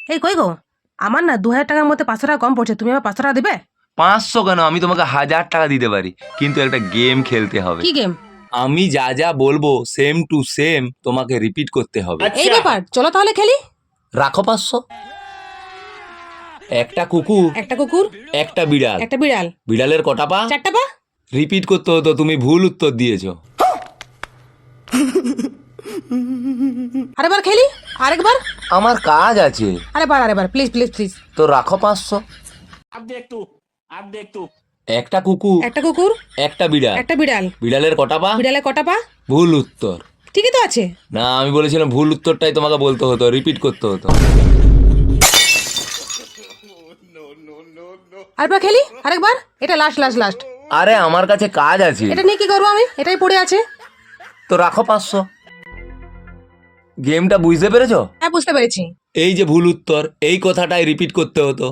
এই কই গো, আমার না 2000 টাকার মধ্যে 500 টাকা কম পড়ছে, তুমি আমার 500 টাকা দেবে? 500 কেন, আমি তোমাকে 1000 টাকা দিতে পারি, কিন্তু একটা গেম খেলতে হবে। কি গেম? আমি যা যা বলবো সেম টু সেম তোমাকে রিপিট করতে হবে। এই ব্যাপার, চলো তাহলে খেলি। রাখো 500। একটা কুকুর, একটা কুকুর, একটা বিড়াল, একটা বিড়াল, বিড়ালের কটা পা? 4টা পা। রিপিট করতে হতো, তুমি ভুল উত্তর দিয়েছো। আরেকবার খেলি, আরেকবার। আমার কাজ আছে। আরেকবার প্লিজ প্লিজ প্লিজ। তো রাখো 500। अब देख तू একটা কুকুর, একটা কুকুর, একটা বিড়াল, একটা বিড়াল, বিড়ালের কটা পা? বিড়ালের কটা পা? ভুল উত্তর। ঠিকই তো আছে। না, আমি বলেছিলাম ভুল উত্তরটাই তোমাকে বলতে হতো, রিপিট করতে হতো। আরেকবার খেলি, আরেকবার। এটা লাস্ট লাস্ট লাস্ট। আরে আমার কাছে কাজ আছে। এটা নিয়ে কি করবো আমি? এটাই পড়ে আছে। তো রাখো 500। গেমটা বুঝতে পেরেছো? হ্যাঁ, বুঝতে পেরেছি। এই যে ভুল উত্তর, এই কথাটাই রিপিট করতে হতো।